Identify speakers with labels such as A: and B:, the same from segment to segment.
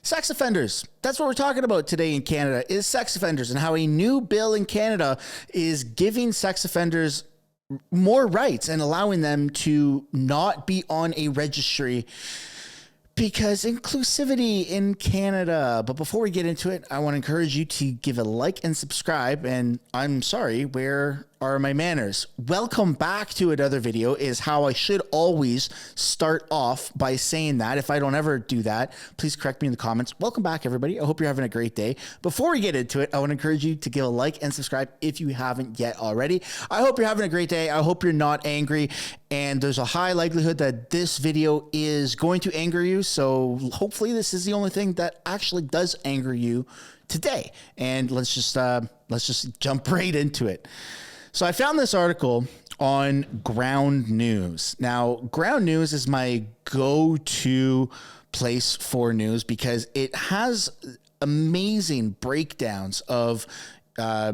A: Sex offenders. That's what we're talking about today in Canada, is sex offenders, and how a new bill in Canada is giving sex offenders more rights and allowing them to not be on a registry because inclusivity in Canada. But before we get into it, I want to encourage you to give a like and subscribe. And I'm sorry, where are my manners? Welcome back to another video, is how I should always start off by saying that. If I don't ever do that, please correct me in the comments. Welcome back, everybody. I hope you're having a great day. Before we get into it, I want to encourage you to give a like and subscribe if you haven't yet already. I hope you're having a great day. I hope you're not angry. And there's a high likelihood that this video is going to anger you. So hopefully this is the only thing that actually does anger you today. And let's just jump right into it. So I found this article on Ground News. Now, Ground News is my go-to place for news because it has amazing breakdowns of a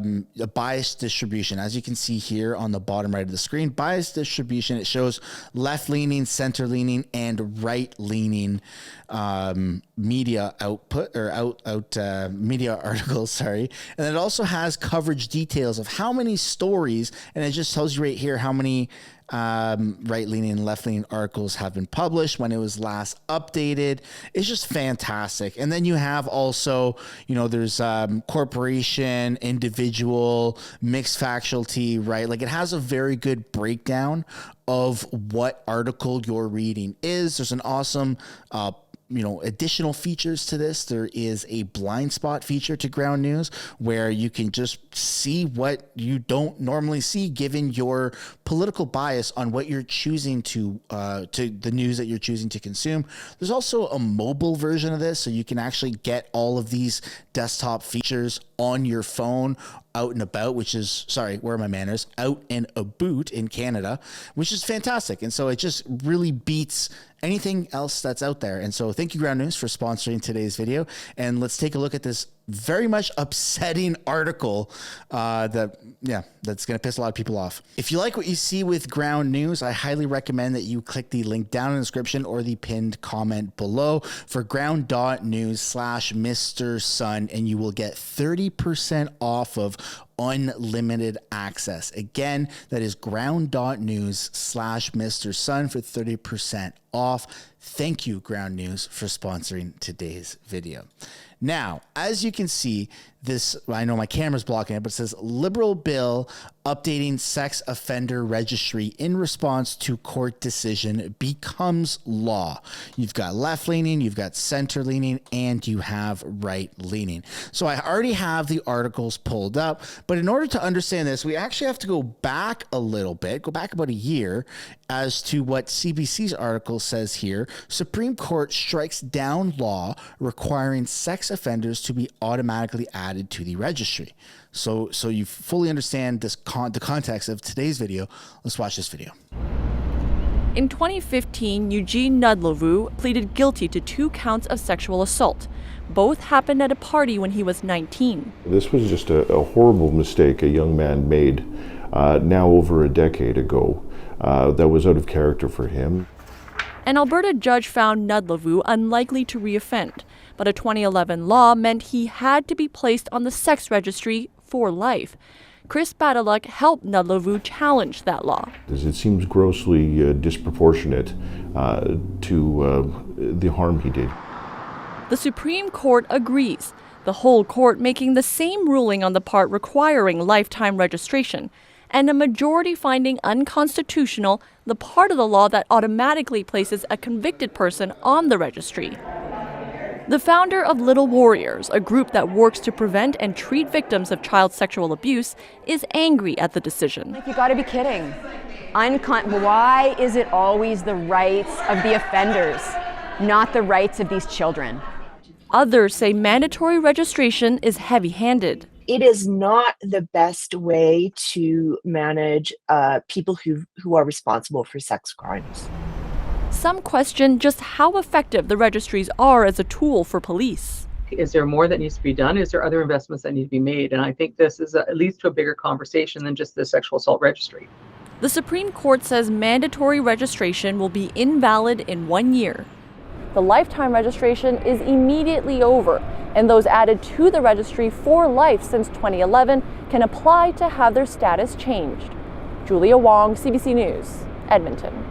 A: biased distribution. As you can see here on the bottom right of the screen, biased distribution, it shows left-leaning, center-leaning, and right-leaning media output or media articles, sorry. And it also has coverage details of how many stories, and it just tells you right here how many right-leaning and left-leaning articles have been published, when it was last updated. It's just fantastic. And then you have also, you know, there's corporation, individual, mixed factuality, right? Like, it has a very good breakdown of what article you're reading is. There's an awesome additional features to this. There is a blind spot feature to Ground News where you can just see what you don't normally see given your political bias on what you're choosing to the news that you're choosing to consume. There's also a mobile version of this, so you can actually get all of these desktop features on your phone out and about, which is, sorry, where are my manners? Out and about in Canada, which is fantastic. And so it just really beats anything else that's out there. And so thank you, Ground News, for sponsoring today's video. And let's take a look at this very much upsetting article that's going to piss a lot of people off. If you like what you see with Ground News, I highly recommend that you click the link down in the description or the pinned comment below for ground.news/MrSun, and you will get 30% off of unlimited access. Again, that is ground.news/MrSun for 30% off. Thank you, Ground News, for sponsoring today's video. Now, as you can see, this, I know my camera's blocking it, but it says Liberal Bill updating sex offender registry in response to court decision becomes law. You've got left-leaning, you've got center-leaning, and you have right-leaning. So I already have the articles pulled up, but in order to understand this, we actually have to go back a little bit, go back about a year as to what CBC's article says here. Supreme Court strikes down law requiring sex offenders to be automatically added to the registry. So you fully understand this the context of today's video. Let's watch this video.
B: In 2015, Eugene Nudlovu pleaded guilty to 2 counts of sexual assault. Both happened at a party when he was 19.
C: This was just a horrible mistake a young man made now over a decade ago that was out of character for him.
B: An Alberta judge found Nudlovu unlikely to reoffend, but a 2011 law meant he had to be placed on the sex registry for life. Chris Badaluk helped Nudlovu challenge that law.
C: It seems grossly disproportionate to the harm he did.
B: The Supreme Court agrees, the whole court making the same ruling on the part requiring lifetime registration, and a majority finding unconstitutional the part of the law that automatically places a convicted person on the registry. The founder of Little Warriors, a group that works to prevent and treat victims of child sexual abuse, is angry at the decision.
D: Like, you gotta be kidding. Why is it always the rights of the offenders, not the rights of these children?
B: Others say mandatory registration is heavy-handed.
E: It is not the best way to manage people who are responsible for sex crimes.
B: Some question just how effective the registries are as a tool for police.
F: Is there more that needs to be done? Is there other investments that need to be made? And I think this is leads to a bigger conversation than just the sexual assault registry.
B: The Supreme Court says mandatory registration will be invalid in 1 year. the lifetime registration is immediately over, and those added to the registry for life since 2011 can apply to have their status changed. Julia Wong, CBC News, Edmonton.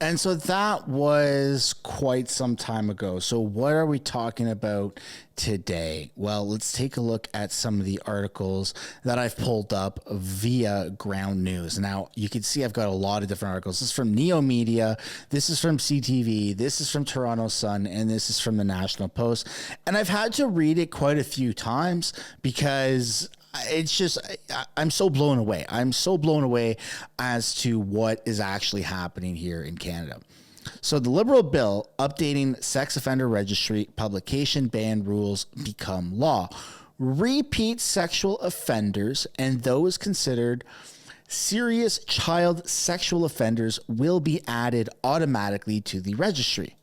A: And so that was quite some time ago. So what are we talking about today? Well, let's take a look at some of the articles that I've pulled up via Ground News. Now, you can see I've got a lot of different articles. This is from Neo Media, this is from CTV, this is from Toronto Sun, and this is from the National Post. And I've had to read it quite a few times because it's just, I'm so blown away. I'm so blown away as to what is actually happening here in Canada. So the Liberal bill updating sex offender registry publication ban rules become law. Repeat sexual offenders and those considered serious child sexual offenders will be added automatically to the registry.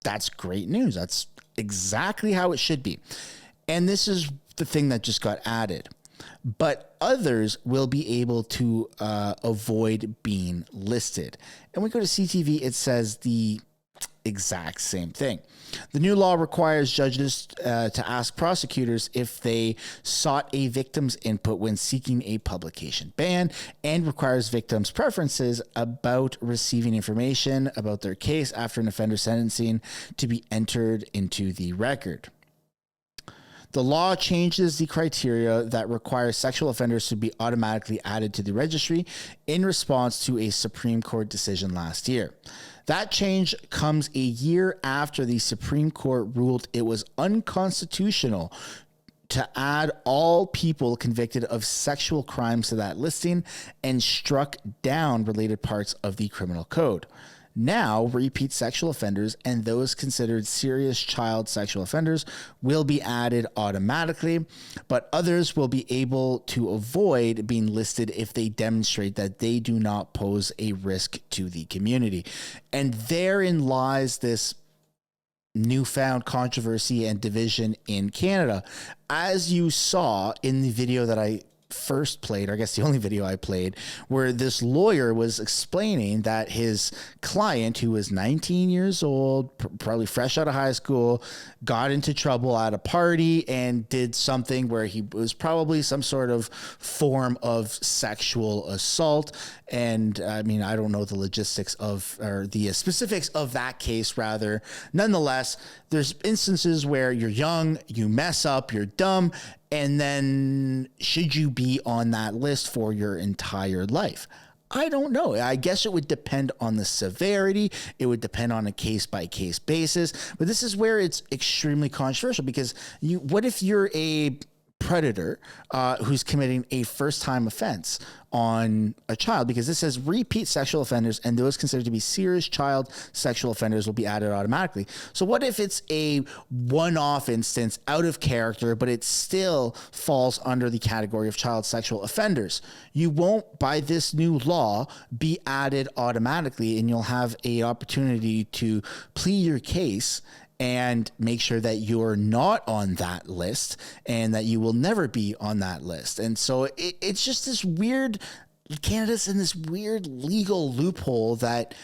A: That's great news. That's exactly how it should be. And this is the thing that just got added. But others will be able to avoid being listed. And when we go to CTV, it says the exact same thing. The new law requires judges to ask prosecutors if they sought a victim's input when seeking a publication ban, and requires victims' preferences about receiving information about their case after an offender sentencing to be entered into the record. The law changes the criteria that requires sexual offenders to be automatically added to the registry in response to a Supreme Court decision last year. That change comes a year after the Supreme Court ruled it was unconstitutional to add all people convicted of sexual crimes to that listing and struck down related parts of the criminal code. Now, repeat sexual offenders and those considered serious child sexual offenders will be added automatically, but others will be able to avoid being listed if they demonstrate that they do not pose a risk to the community. And therein lies this newfound controversy and division in Canada. As you saw in the video that I first played, or I guess the only video I played, where this lawyer was explaining that his client, who was 19 years old, probably fresh out of high school, got into trouble at a party and did something where he was probably some sort of form of sexual assault. And I mean, I don't know the logistics of, or the specifics of that case, rather. Nonetheless, there's instances where you're young, you mess up, you're dumb, and then should you be on that list for your entire life? I don't know. I guess it would depend on the severity. It would depend on a case-by-case basis. But this is where it's extremely controversial, because what if you're a predator who's committing a first-time offense on a child? Because this says repeat sexual offenders and those considered to be serious child sexual offenders will be added automatically. So what if it's a one-off instance out of character, but it still falls under the category of child sexual offenders? You won't, by this new law, be added automatically, and you'll have an opportunity to plead your case and make sure that you're not on that list and that you will never be on that list. And so it's just this weird, Canada's in this weird legal loophole that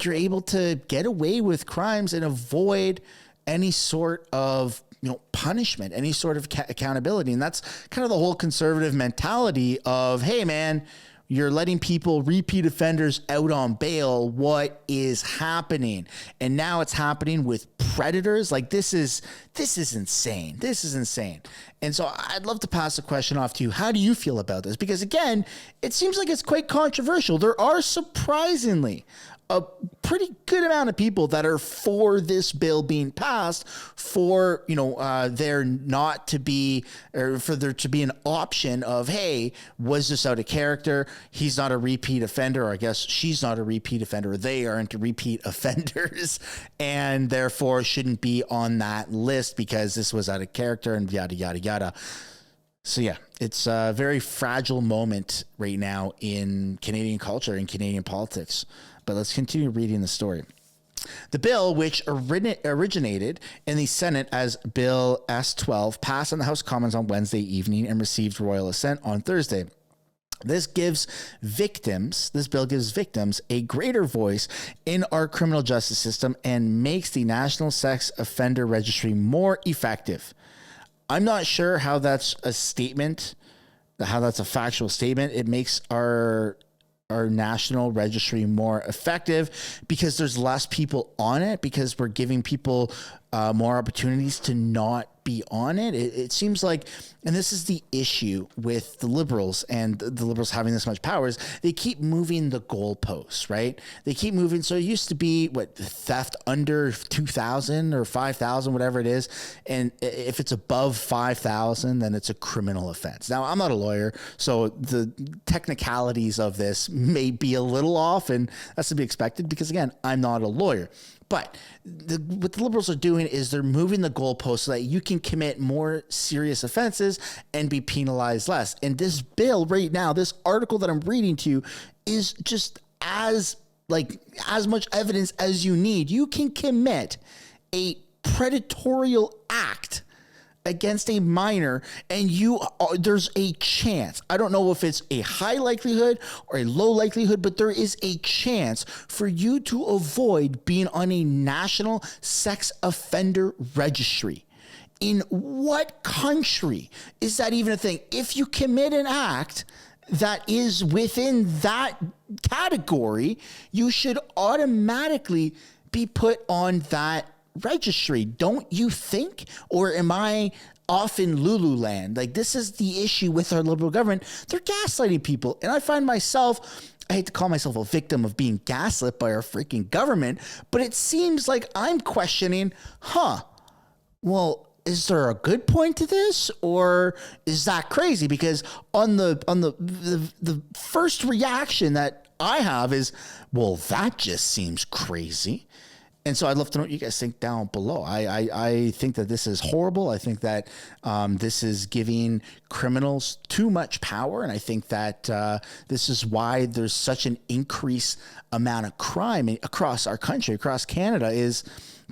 A: you're able to get away with crimes and avoid any sort of punishment, any sort of accountability. And that's kind of the whole conservative mentality of, hey man, you're letting people, repeat offenders, out on bail. What is happening? And now it's happening with predators. Like, this is insane. This is insane. And so I'd love to pass the question off to you. How do you feel about this? Because again, it seems like it's quite controversial. There are surprisingly a pretty good amount of people that are for this bill being passed, for there not to be, or for there to be an option of, hey, was this out of character? He's not a repeat offender, or I guess she's not a repeat offender. They aren't repeat offenders, and therefore shouldn't be on that list because this was out of character and yada yada yada. So yeah, it's a very fragile moment right now in Canadian culture and Canadian politics. But let's continue reading the story. The bill, which originated in the Senate as Bill S-12, passed in the House of Commons on Wednesday evening and received royal assent on Thursday. This bill gives victims a greater voice in our criminal justice system and makes the National Sex Offender Registry more effective. I'm not sure how that's a statement, how that's a factual statement. It makes our national registry more effective because there's less people on it, because we're giving people more opportunities to not be on it. It seems like, and this is the issue with the Liberals and the Liberals having this much power, is they keep moving the goalposts, right? They keep moving. So it used to be theft under 2,000 or 5,000, whatever it is. And if it's above 5,000, then it's a criminal offense. Now, I'm not a lawyer, so the technicalities of this may be a little off, and that's to be expected because, again, I'm not a lawyer. But what the Liberals are doing is they're moving the goalposts so that you can commit more serious offenses and be penalized less. And this bill right now, this article that I'm reading to you, is just as much evidence as you need. You can commit a predatorial act against a minor, and there's a chance. I don't know if it's a high likelihood or a low likelihood, but there is a chance for you to avoid being on a national sex offender registry. In what country is that even a thing? If you commit an act that is within that category, you should automatically be put on that registry, don't you think? Or am I off in Lululand? This is the issue with our Liberal government. They're gaslighting people. And I find myself, I hate to call myself a victim of being gaslit by our freaking government, but it seems like I'm questioning, well, is there a good point to this, or is that crazy? Because on the first reaction that I have is, well, that just seems crazy. And so I'd love to know what you guys think down below. I think that this is horrible. I think that this is giving criminals too much power. And I think that this is why there's such an increased amount of crime across our country, across Canada, is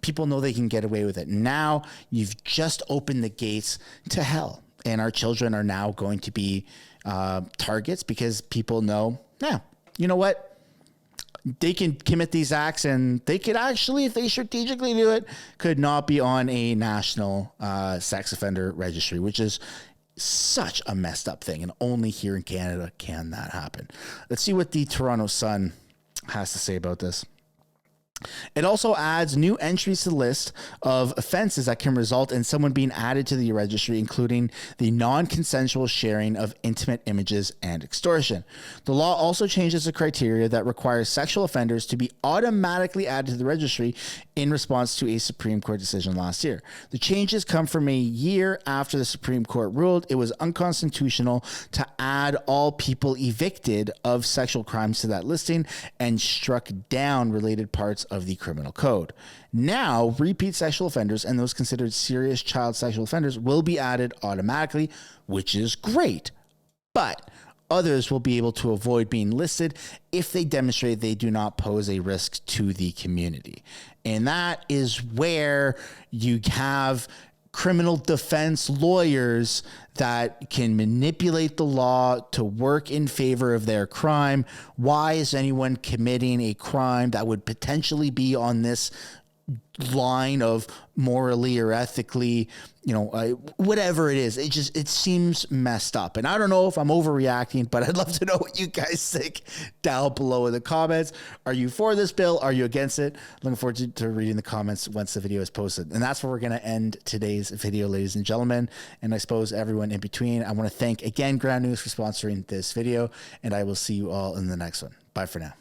A: people know they can get away with it. Now you've just opened the gates to hell. And our children are now going to be targets because people know, you know what? They can commit these acts, and they could actually, if they strategically do it, could not be on a national sex offender registry, which is such a messed up thing. And only here in Canada can that happen. Let's see what the Toronto Sun has to say about this. It also adds new entries to the list of offenses that can result in someone being added to the registry, including the non-consensual sharing of intimate images and extortion. The law also changes the criteria that requires sexual offenders to be automatically added to the registry in response to a Supreme Court decision last year. The changes come from a year after the Supreme Court ruled it was unconstitutional to add all people evicted of sexual crimes to that listing and struck down related parts of the criminal code. Now, repeat sexual offenders and those considered serious child sexual offenders will be added automatically, which is great. But others will be able to avoid being listed if they demonstrate they do not pose a risk to the community. And that is where you have criminal defense lawyers that can manipulate the law to work in favor of their crime. Why is anyone committing a crime that would potentially be on this line of morally or ethically, whatever it is? It seems messed up. And I don't know if I'm overreacting, but I'd love to know what you guys think down below in the comments. Are you for this bill? Are you against it? Looking forward to reading the comments once the video is posted. And that's where we're going to end today's video, ladies and gentlemen. And I suppose everyone in between. I want to thank again Ground News for sponsoring this video, and I will see you all in the next one. Bye for now.